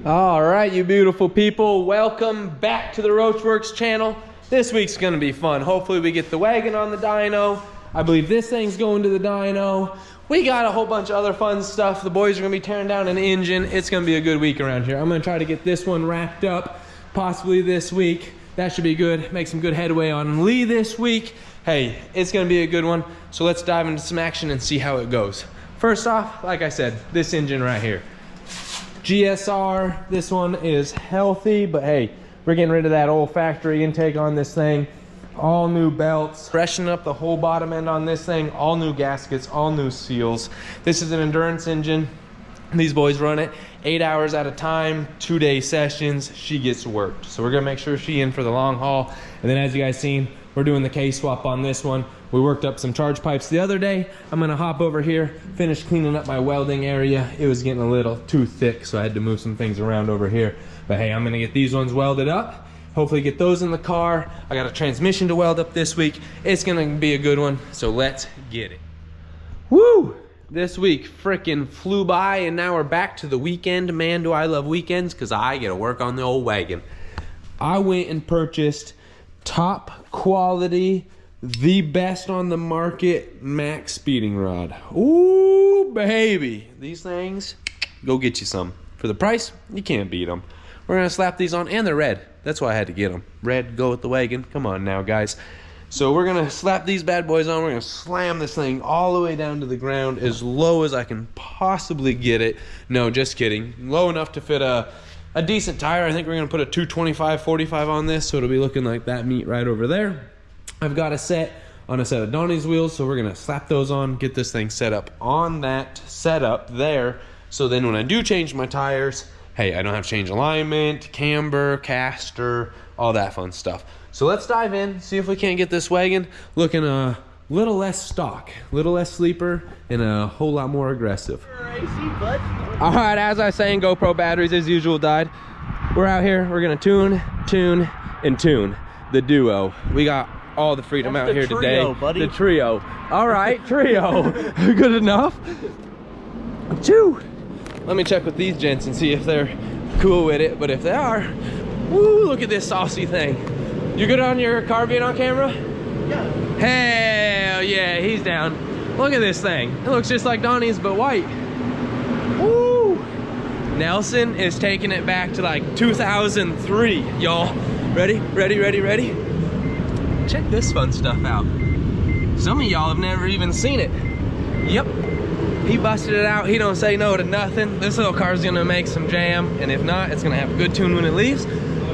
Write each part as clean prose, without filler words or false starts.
All right, you beautiful people, welcome back to the Roachworks channel. This week's gonna be fun. Hopefully we get the wagon on the dyno. I believe this thing's going to the dyno. We got a whole bunch of other fun stuff. The boys are gonna be tearing down an engine. It's gonna be a good week around here. I'm gonna try to get this one wrapped up possibly this week. That should be good. Make some good headway on Lee this week. Hey, it's gonna be a good one. So let's dive into some action and see how it goes. First off, like I said, this engine right here. GSR, this one is healthy, but hey, we're getting rid of that old factory intake on this thing. All new belts, freshening up the whole bottom end on this thing, all new gaskets, all new seals. This is an endurance engine. These boys run it 8 hours at a time, 2-day sessions. She gets worked. So we're gonna make sure she's in for the long haul. And then as you guys seen, we're doing the K-swap on this one. We worked up some charge pipes the other day. I'm gonna hop over here, finish cleaning up my welding area. It was getting a little too thick, so I had to move some things around over here. But hey, I'm gonna get these ones welded up. Hopefully get those in the car. I got a transmission to weld up this week. It's gonna be a good one, so let's get it. Woo! This week frickin' flew by, and now we're back to the weekend. Man, do I love weekends, because I get to work on the old wagon. I went and purchased top quality, the best on the market max speeding rod. Ooh, baby. These things, go get you some. For the price, you can't beat them. We're gonna slap these on, and they're red. That's why I had to get them. Red, go with the wagon. Come on now, guys. So we're gonna slap these bad boys on. We're gonna slam this thing all the way down to the ground as low as I can possibly get it. No, just kidding. Low enough to fit a decent tire. I think we're gonna put a 225/45 on this, so it'll be looking like that meat right over there. I've got a set on a set of Donnie's wheels, so we're gonna slap those on, get this thing set up on that setup there. So then when I do change my tires, hey, I don't have to change alignment, camber, caster, all that fun stuff. So let's dive in, see if we can't get this wagon looking a little less stock, a little less sleeper, and a whole lot more aggressive. All right, as I was saying, GoPro batteries as usual died. We're out here, we're gonna tune, and tune the duo. We got all the freedom out here today. Buddy. The trio. All right, trio. Good enough. Choo. Let me check with these gents and see if they're cool with it. But if they are, woo, look at this saucy thing. You good on your car being on camera? Yeah. Hell yeah, he's down. Look at this thing. It looks just like Donnie's, but white. Woo. Nelson is taking it back to like 2003, y'all. Ready? Ready, ready, ready? Check this fun stuff out. Some of y'all have never even seen it. Yep. He busted it out. He don't say no to nothing. This little car's gonna make some jam, and if not, it's gonna have a good tune when it leaves.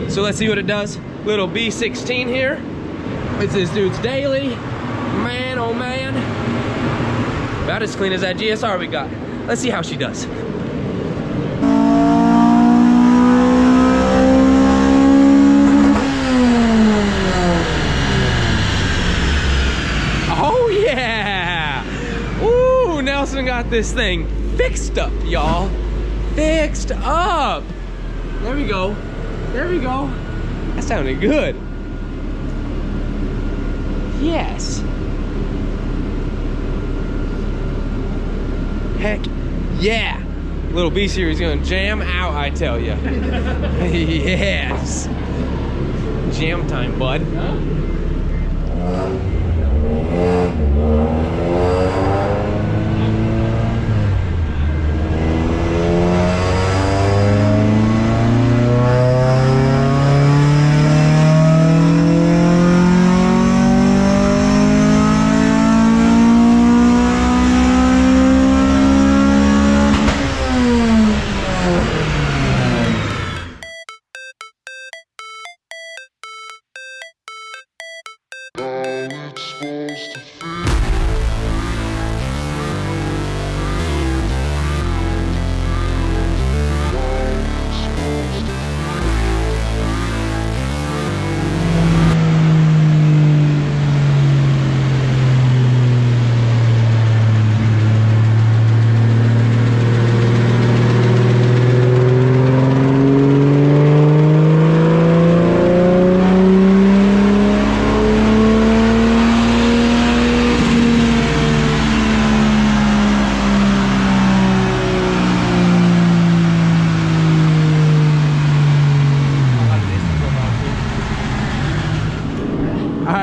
So let's see what it does. Little B16 here. It's this dude's daily. Man, oh man. About as clean as that GSR we got. Let's see how she does. Oh yeah! Ooh, Nelson got this thing fixed up, y'all. Fixed up. There we go. There we go. That sounded good. Yes. Heck yeah. Little B series gonna jam out, I tell ya. Yes. Jam time, bud.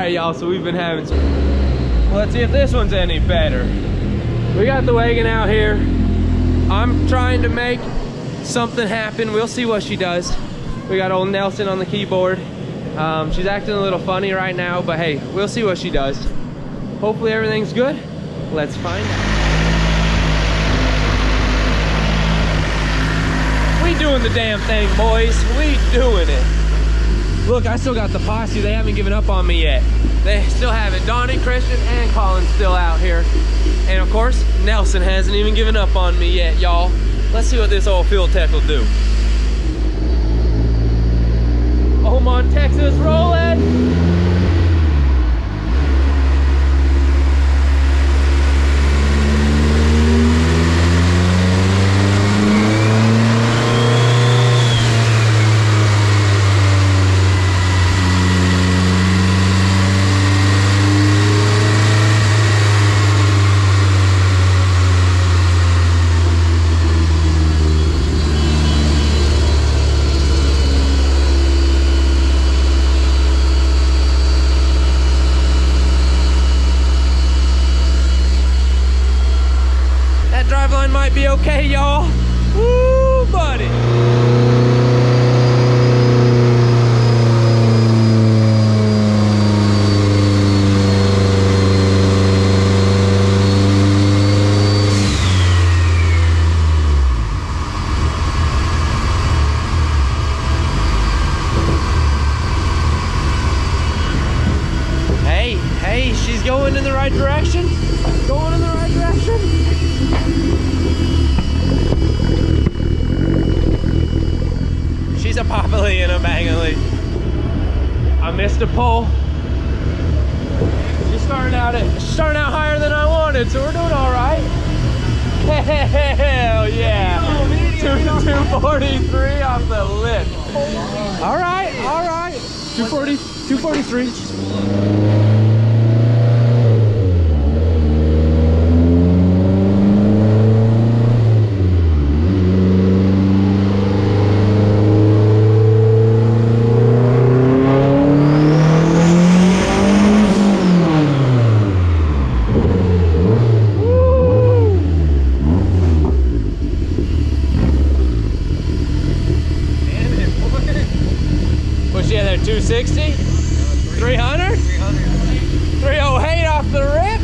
right, y'all, so we've been having some... Let's see if this one's any better. We got the wagon out here. I'm trying to make something happen. We'll see what she does. We got old Nelson on the keyboard. She's acting a little funny right now, but hey, we'll see what she does. Hopefully everything's good. Let's find out. We doing the damn thing, boys. We doing it. Look, I still got the posse. They haven't given up on me yet. They still haven't. Donnie, Christian, and Colin's still out here. And of course, Nelson hasn't even given up on me yet, y'all. Let's see what this old field tech will do. Oman, Texas, rolling. Driveline might be okay, y'all. Woo, buddy. Hey, she's going in the right direction. Going in the right direction. She's a poppily and a bangly. I missed a pole. She's starting out higher than I wanted, so we're doing all right. Hell yeah! 243 off the lip. All right. 240, 243. Yeah, they're 260, 300, 308 off the rip.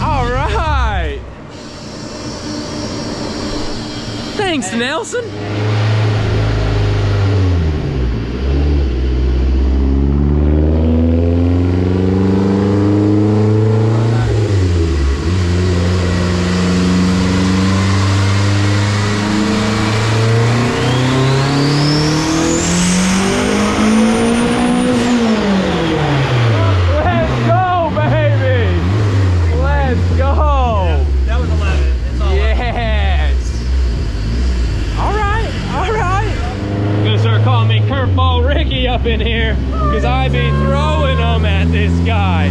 All right. Thanks, Nelson. Up in here because I be throwing them at this guy.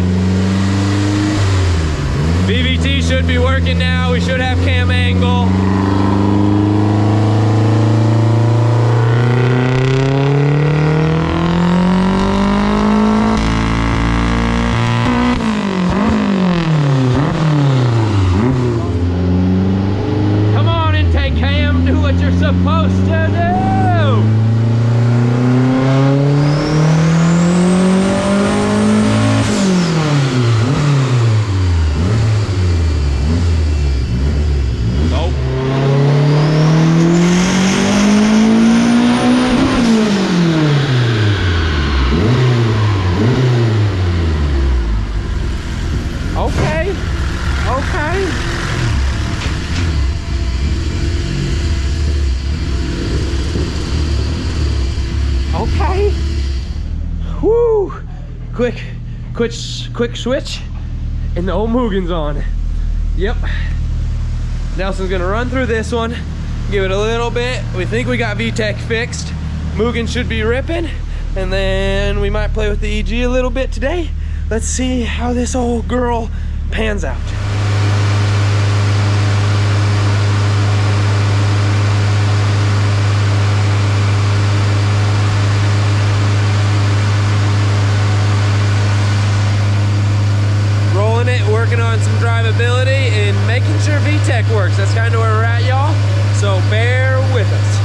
VVT should be working now. We should have cam angle. Come on, intake cam, do what you're supposed to do. Okay. Woo! Quick switch, and the old Mugen's on. Yep. Nelson's gonna run through this one, give it a little bit. We think we got VTEC fixed. Mugen should be ripping, and then we might play with the EG a little bit today. Let's see how this old girl pans out. sure VTEC works. That's kind of where we're at, y'all. So bear with us.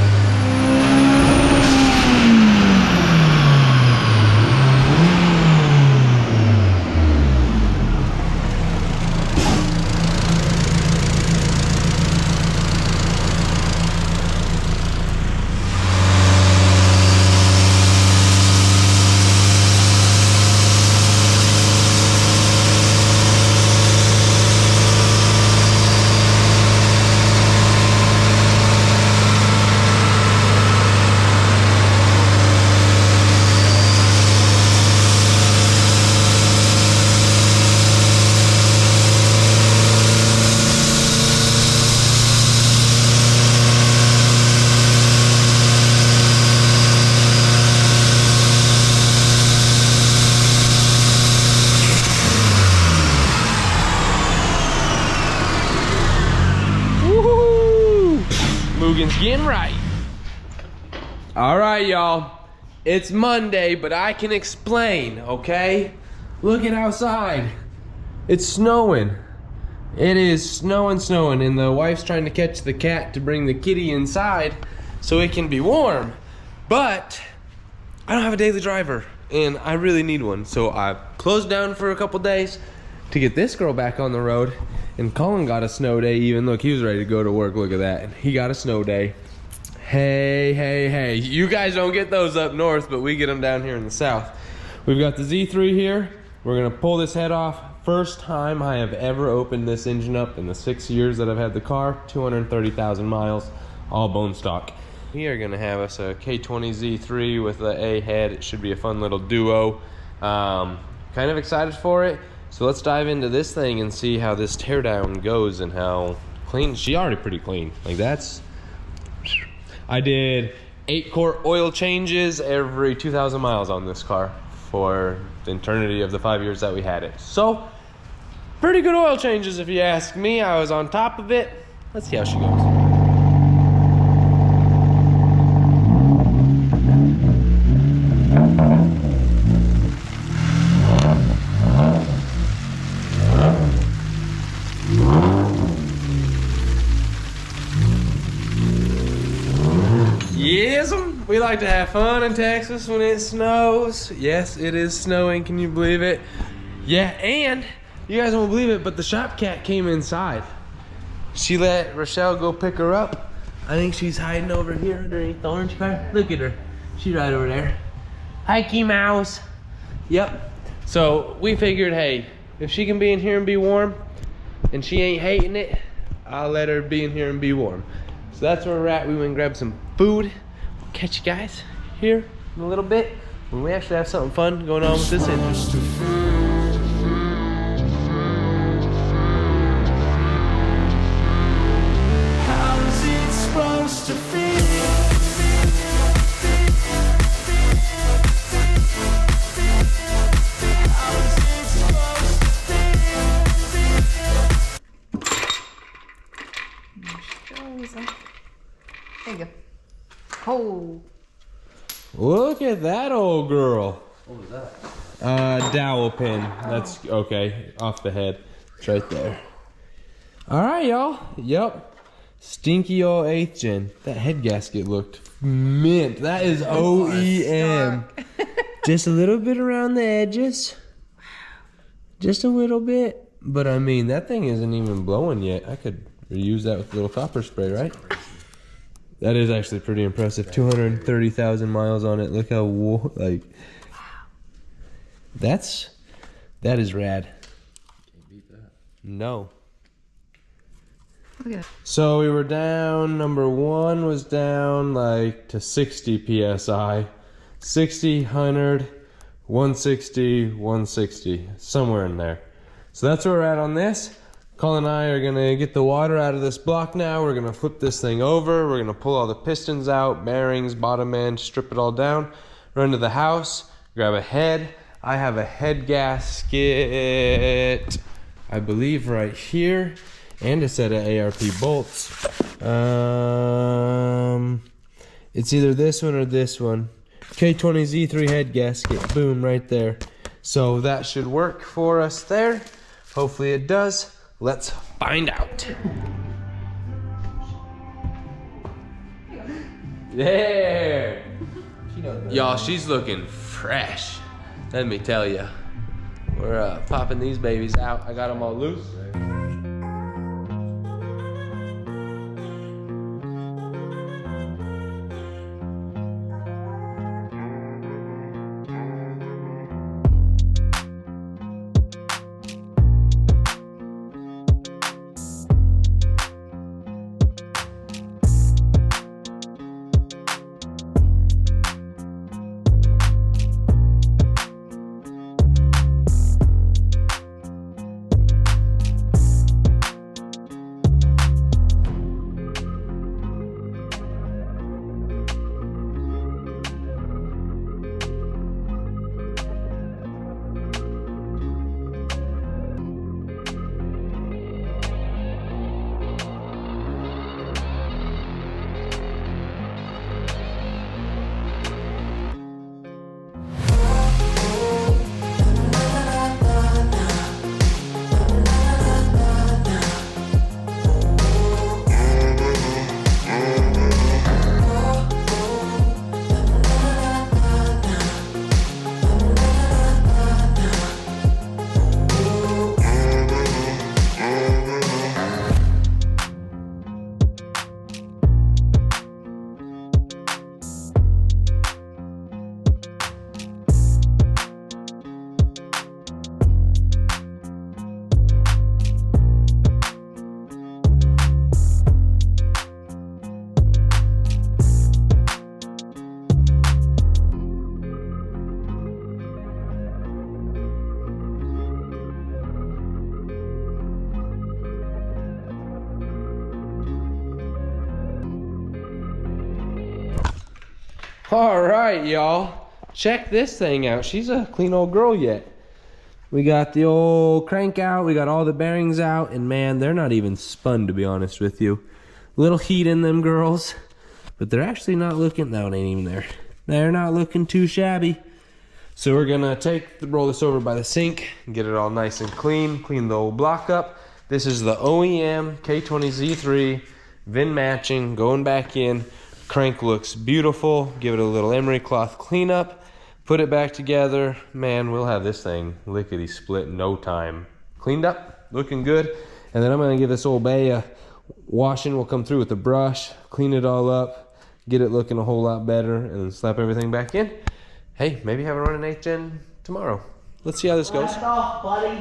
Getting right. All right, y'all. It's Monday, but I can explain, okay? Look at outside. It's snowing. It is snowing, and the wife's trying to catch the cat to bring the kitty inside so it can be warm. But I don't have a daily driver, and I really need one. So I closed down for a couple days to get this girl back on the road. And Colin got a snow day even. Look, he was ready to go to work. Look at that. And he got a snow day. Hey. You guys don't get those up north, but we get them down here in the south. We've got the Z3 here. We're going to pull this head off. First time I have ever opened this engine up in the 6 years that I've had the car. 230,000 miles, all bone stock. We are going to have us a K20 Z3 with the A head. It should be a fun little duo. Kind of excited for it. So let's dive into this thing and see how this teardown goes and how clean. She already pretty clean. Like that's, I did 8-quart oil changes every 2,000 miles on this car for the eternity of the 5 years that we had it. So pretty good oil changes if you ask me. I was on top of it. Let's see how she goes. Yes, we like to have fun in Texas when it snows. Yes, it is snowing. Can you believe it? Yeah, and you guys won't believe it, but the shop cat came inside. She let Rochelle go pick her up. I think she's hiding over here underneath the orange car. Look at her. She's right over there. Hi, Key Mouse. Yep. So we figured, hey, if she can be in here and be warm, and she ain't hating it, I'll let her be in here and be warm. So that's where we're at. We went and grabbed some food. We'll catch you guys here in a little bit when we actually have something fun going on with this engine. How's it supposed to feel? How's it supposed to feel? There you go. Oh. Look at that old girl. What was that? Dowel pin. That's okay. Off the head. It's right there. All right, y'all. Yep. Stinky old 8th gen. That head gasket looked mint. That is OEM. Just a little bit around the edges. Just a little bit. But I mean, that thing isn't even blowing yet. I could reuse that with a little copper spray, right? That is actually pretty impressive. 230,000 miles on it. Look how like that is rad. Can't beat that. No. Look at it. So we were down. Number 1 was down like to 60 psi, 60, 100, 160, 160, somewhere in there. So that's where we're at on this. Colin and I are gonna get the water out of this block now. We're gonna flip this thing over. We're gonna pull all the pistons out, bearings, bottom end, strip it all down, run to the house, grab a head. I have a head gasket, I believe right here, and a set of ARP bolts. It's either this one or this one. K20 Z3 head gasket, boom, right there. So that should work for us there. Hopefully it does. Let's find out. There. Y'all, she's looking fresh. Let me tell you. We're popping these babies out. I got them all loose. All right, y'all. Check this thing out. She's a clean old girl yet. We got the old crank out. We got all the bearings out. And man, they're not even spun, to be honest with you. Little heat in them girls. But they're actually not looking... No, it ain't even there. They're not looking too shabby. So we're going to roll this over by the sink and get it all nice and clean. Clean the old block up. This is the OEM K20Z3. VIN matching. Going back in. Crank looks beautiful. Give it a little emery cloth cleanup. Put it back together. Man, we'll have this thing lickety split in no time. Cleaned up, looking good. And then I'm gonna give this old bay a washing. We'll come through with a brush, clean it all up, get it looking a whole lot better, and then slap everything back in. Hey, maybe have it running 8th gen tomorrow. Let's see how this goes.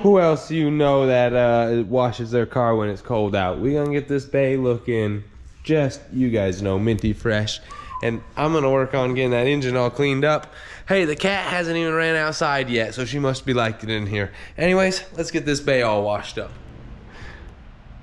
Who else do you know that washes their car when it's cold out? We gonna get this bay looking just, you guys know, minty fresh. And I'm gonna work on getting that engine all cleaned up. Hey, the cat hasn't even ran outside yet, so she must be liking it in here. Anyways, let's get this bay all washed up.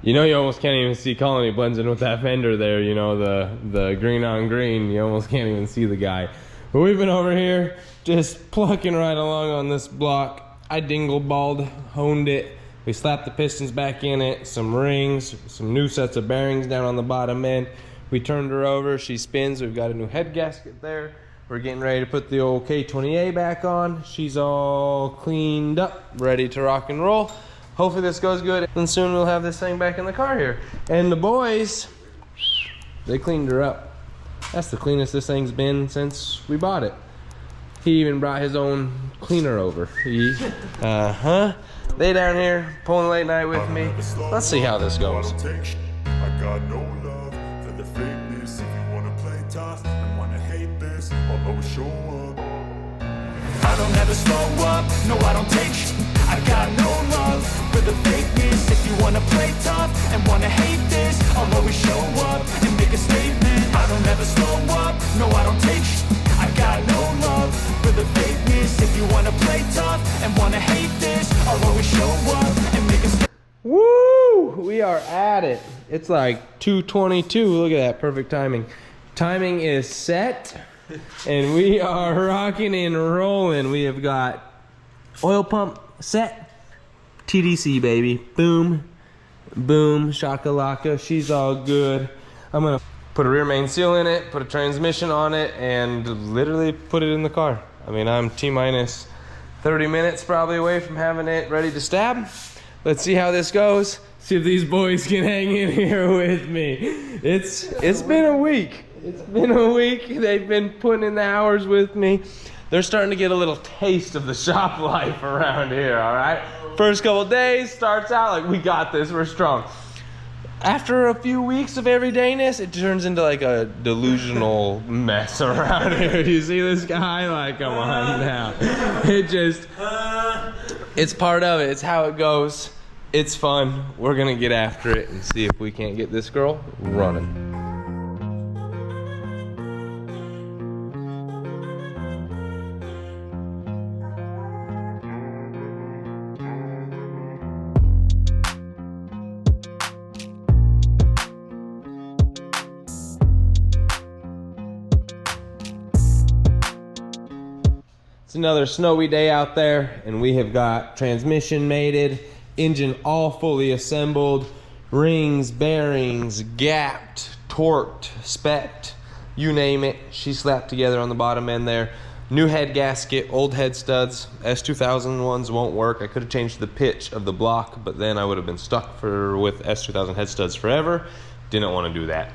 You know, you almost can't even see Colony blends in with that fender there, you know, the green on green. You almost can't even see the guy. But we've been over here just plucking right along on this block. I dingle balled, honed it. We slapped the pistons back in it, some rings, some new sets of bearings down on the bottom end. We turned her over, she spins. We've got a new head gasket there. We're getting ready to put the old K20A back on. She's all cleaned up, ready to rock and roll. Hopefully this goes good, and soon we'll have this thing back in the car here. And the boys, they cleaned her up. That's the cleanest this thing's been since we bought it. He even brought his own cleaner over. They down here pulling late night with me. Let's see how this goes. I got no love for the fakeness. If you wanna play tough and wanna hate this, I'll always show up. I don't ever slow up, no I don't take sh**. I got no love for the fakeness. If you wanna play tough and wanna hate this, I'll always show up and make a statement. I don't ever slow up, no I don't take sh**. I got no love for the fakeness. If you wanna play tough and wanna hate this, I'll always show up and make a statement. Woo! We are at it. It's like 2:22. Look at that, perfect timing. Timing is set, and we are rocking and rolling. We have got oil pump set, TDC baby. Boom, boom, shakalaka. She's all good. I'm gonna put a rear main seal in it, put a transmission on it, and literally put it in the car. I mean, I'm T-minus 30 minutes probably away from having it ready to stab. Let's see how this goes. See if these boys can hang in here with me. It's been a week. It's been a week. They've been putting in the hours with me. They're starting to get a little taste of the shop life around here, all right? First couple days starts out like, we got this, we're strong. After a few weeks of everydayness, it turns into like a delusional mess around here. You see this guy? Like, come on now. It's part of it. It's how it goes. It's fun. We're gonna get after it and see if we can't get this girl running. It's another snowy day out there, and we have got transmission mated, engine all fully assembled, rings, bearings, gapped, torqued, spec'd, you name it. She slapped together on the bottom end there. New head gasket, old head studs. S2000 ones won't work. I could have changed the pitch of the block, but then I would have been stuck with S2000 head studs forever. Didn't want to do that.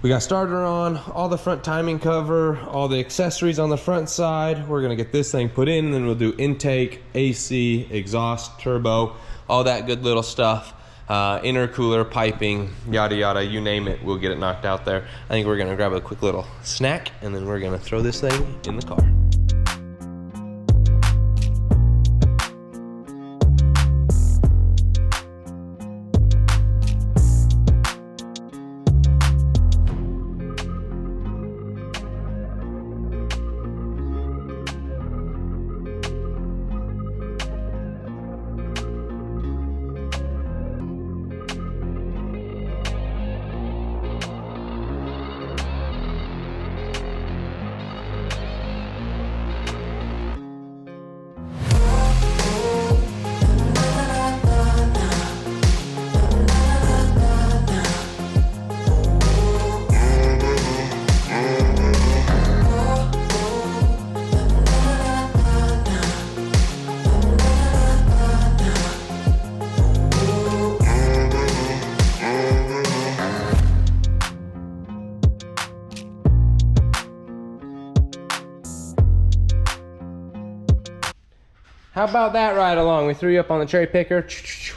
We got starter on, all the front timing cover, all the accessories on the front side. We're gonna get this thing put in, and then we'll do intake, AC, exhaust, turbo, all that good little stuff. Intercooler, piping, yada yada, you name it, we'll get it knocked out there. I think we're gonna grab a quick little snack, and then we're gonna throw this thing in the car. How about that ride along? We threw you up on the cherry picker,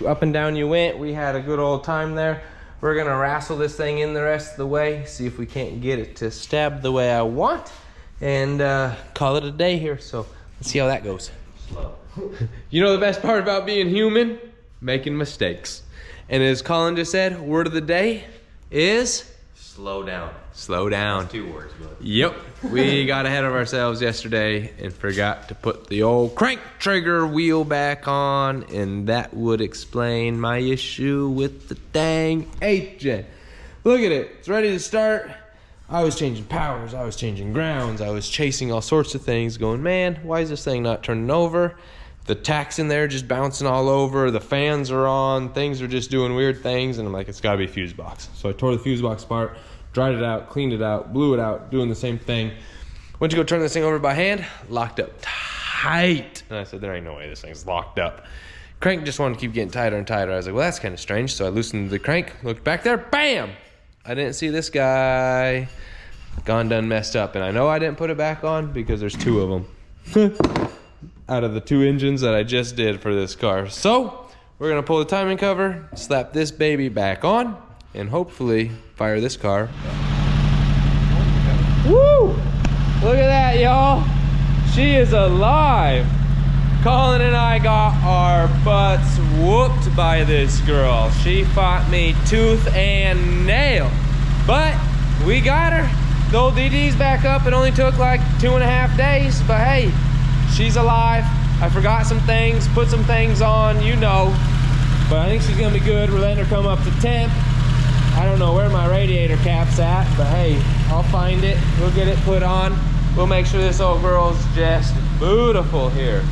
up and down you went. We had a good old time there. We're gonna wrestle this thing in the rest of the way, see if we can't get it to stab the way I want, and call it a day here. So let's see how that goes. You know the best part about being human? Making mistakes. And as Colin just said, word of the day is Slow down. slow down. That's 2 words, but. Yep, we got ahead of ourselves yesterday and forgot to put the old crank trigger wheel back on, and that would explain my issue with the dang 8-gen. Look at it, it's ready to start. I was changing powers, I was changing grounds, I was chasing all sorts of things, going, man, why is this thing not turning over? The tack's in there just bouncing all over, the fans are on, things are just doing weird things, and I'm like, it's gotta be a fuse box. So I tore the fuse box apart, dried it out, cleaned it out, blew it out, doing the same thing. Went to go turn this thing over by hand, locked up tight. And I said, there ain't no way this thing's locked up. Crank just wanted to keep getting tighter and tighter. I was like, well, that's kind of strange. So I loosened the crank, looked back there, bam! I didn't see this guy. Gone done messed up. And I know I didn't put it back on because there's 2 of them. Out of the 2 engines that I just did for this car. So we're gonna pull the timing cover, slap this baby back on, and hopefully fire this car. Woo! Look at that, y'all. She is alive. Colin and I got our butts whooped by this girl. She fought me tooth and nail, but we got her. The old DD's back up. It only took like 2.5 days, but hey, she's alive. I forgot some things, put some things on, you know. But I think she's gonna be good. We're letting her come up to temp. I don't know where my radiator cap's at, but hey, I'll find it. We'll get it put on. We'll make sure this old girl's just beautiful here.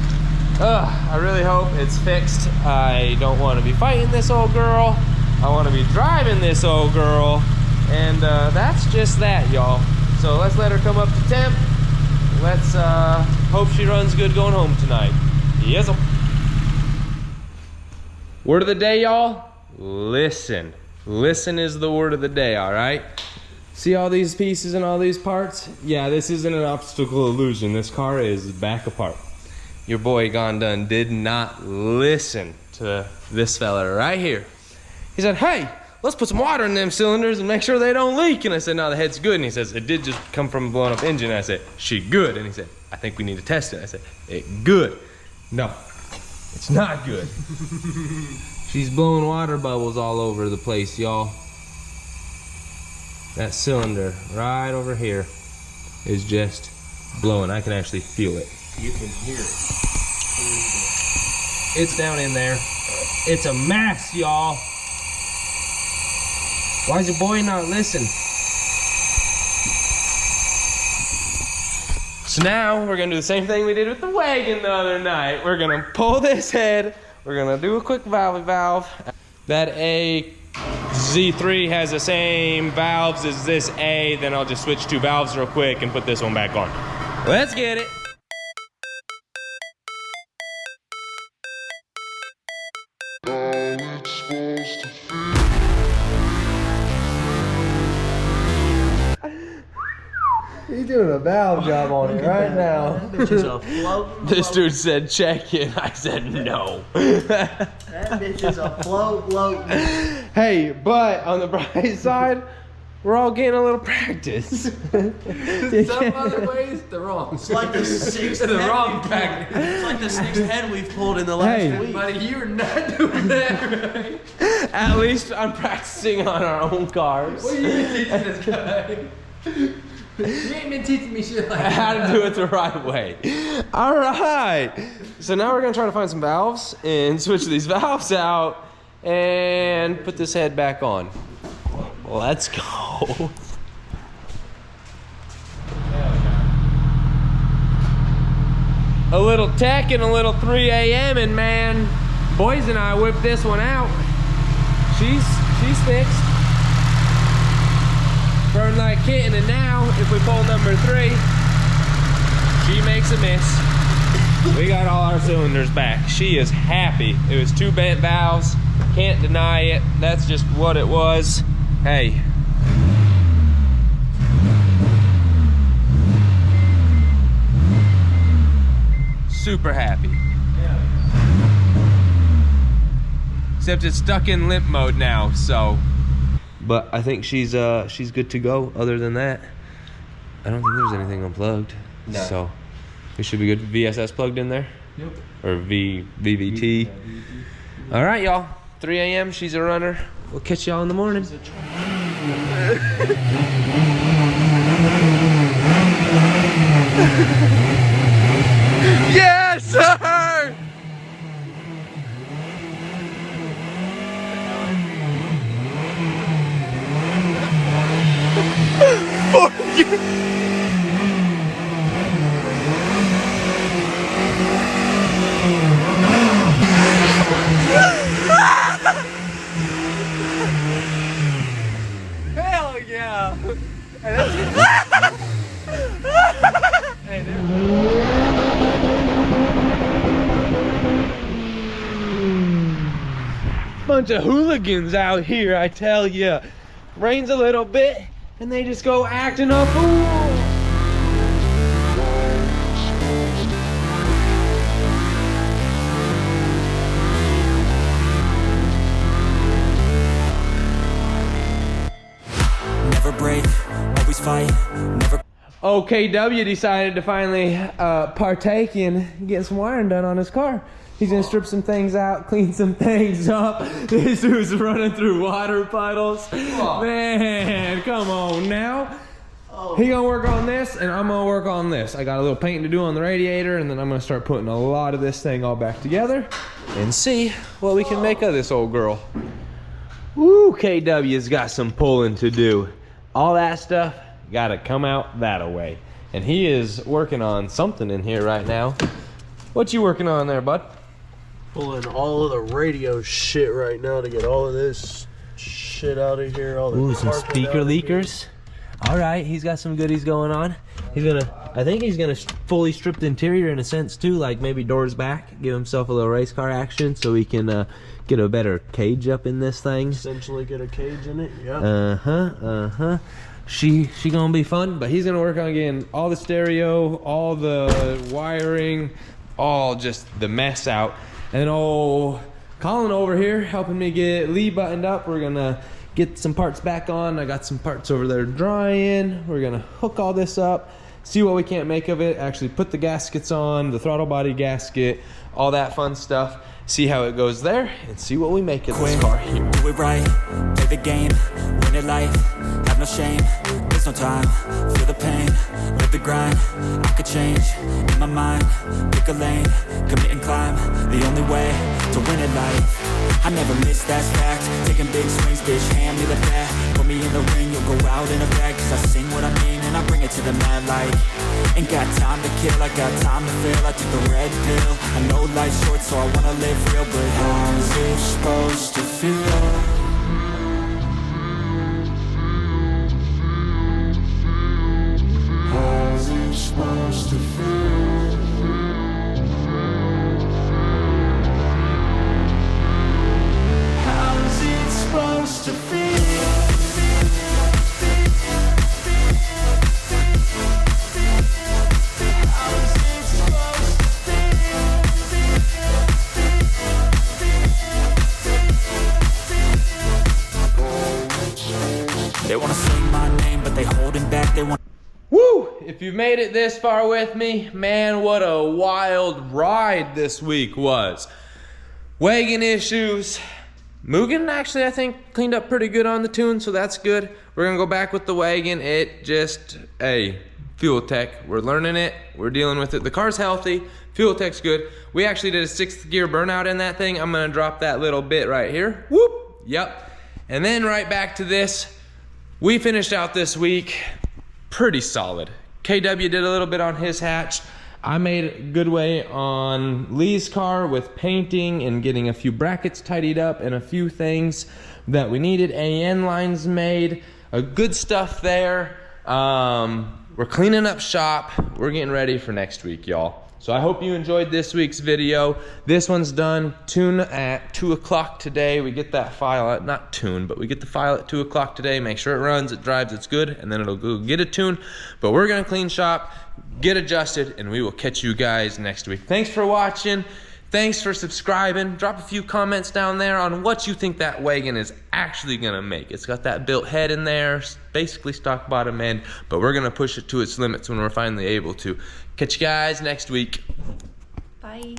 I really hope it's fixed. I don't want to be fighting this old girl. I want to be driving this old girl. And that's just that, y'all. So let's let her come up to temp. Let's hope she runs good going home tonight. Yes. Word of the day, y'all. listen. Listen is the word of the day, all right? See all these pieces and all these parts? Yeah, this isn't an optical illusion. This car is back apart. Your boy Gondun did not listen to this fella right here. He said, hey, let's put some water in them cylinders and make sure they don't leak. And I said, no, the head's good. And he says, it did just come from a blown up engine. And I said, she good. And he said, I think we need to test it. I said, it good. No, it's not good. She's blowing water bubbles all over the place, y'all. That cylinder right over here is just blowing. I can actually feel it. You can hear it. It's down in there. It's a mess, y'all. Why's your boy not listen? So now we're gonna do the same thing we did with the wagon the other night. We're gonna pull this head. We're gonna do a quick valve. That AZ3 has the same valves as this A. Then I'll just switch two valves real quick and put this one back on. Let's get it. He's doing a valve job on it right now. That bitch is afloat. This dude said check it. I said no. That bitch is afloat. Hey, but on the bright side, we're all getting a little practice. Some other ways, the wrong. It's like the sixth The head wrong we've pack. pulled. It's like the sixth head we've pulled in the last Hey. week. Buddy, you're not doing that right. At least I'm practicing on our own cars. What are you teaching this guy? You ain't been teaching me shit like that. How to do it the right way. All right. So now we're gonna try to find some valves and switch these valves out and put this head back on. Let's go. A little tech and a little 3 a.m. and man, boys and I whipped this one out. She's fixed. Burn like kitten, and now if we pull number 3, she makes a miss. We got all our cylinders back. She is happy. It was 2 bent valves. Can't deny it. That's just what it was. Hey. Super happy. Except it's stuck in limp mode now, so. But I think she's good to go. Other than that, I don't think there's anything unplugged. No. So we should be good. VSS plugged in there? Yep. Or VVT. All right, y'all. 3 a.m. She's a runner. We'll catch y'all in the morning. Yes, sir! Hell yeah! Bunch of hooligans out here, I tell ya. Rains a little bit, and they just go acting a fool. Never break, always fight, never. OKW decided to finally partake in getting some wiring done on his car. He's gonna strip some things out, clean some things up. This dude's running through water puddles. Man, come on now. He gonna work on this, and I'm gonna work on this. I got a little painting to do on the radiator, and then I'm gonna start putting a lot of this thing all back together and see what we can make of this old girl. Woo, KW's got some pulling to do. All that stuff gotta come out that way. And he is working on something in here right now. What you working on there, bud? Pulling all of the radio shit right now to get all of this shit out of here. All the Ooh, some carpet speaker out of here. leakers. All right, he's got some goodies going on. He's gonna I think he's gonna fully strip the interior in a sense too, like maybe doors back, give himself a little race car action so he can get a better cage up in this thing. Essentially get a cage in it, yeah. She gonna be fun, but he's gonna work on getting all the stereo, all the wiring, all just the mess out. And old Colin over here helping me get Lee buttoned up. We're gonna get some parts back on. I got some parts over there drying. We're gonna hook all this up, see what we can't make of it, actually put the gaskets on, the throttle body gasket, all that fun stuff, see how it goes there, and see what we make of this car here. Do it right, play the game, win it life, have no shame, there's no time, feel the pain, live the grind, I could change, in my mind, pick a lane, commit and climb, the only way to win it life. I never miss, that's fact, taking big swings, bitch, hand me the bat, put me in the ring, you'll go out in a bag, cause I sing what I mean and I bring it to the mad light. Ain't got time to kill, I got time to feel, I took the red pill, I know life's short so I wanna live real, but how's it supposed to feel? How's it supposed to feel? How's it supposed to feel? They wanna say my name, but they holding back, they want. Woo! If you've made it this far with me, man, what a wild ride this week was. Wagon issues. Mugen actually, I think, cleaned up pretty good on the tune, so that's good. We're gonna go back with the wagon. It just, hey, fuel tech, we're learning it, we're dealing with it. The car's healthy, fuel tech's good. We actually did a 6th gear burnout in that thing. I'm gonna drop that little bit right here. Whoop, yep. And then right back to this. We finished out this week pretty solid. KW did a little bit on his hatch. I made good way on Lee's car with painting and getting a few brackets tidied up and a few things that we needed. AN lines made, good stuff there. We're cleaning up shop. We're getting ready for next week, y'all. So I hope you enjoyed this week's video. This one's done. Tune at 2 o'clock today. We get that file at, not tune, but we get the file at 2 o'clock today. Make sure it runs, it drives, it's good, and then it'll go get a tune. But we're gonna clean shop, get adjusted, and we will catch you guys next week. Thanks for watching. Thanks for subscribing. Drop a few comments down there on what you think that wagon is actually gonna make. It's got that built head in there, basically stock bottom end, but we're gonna push it to its limits when we're finally able to. Catch you guys next week. Bye.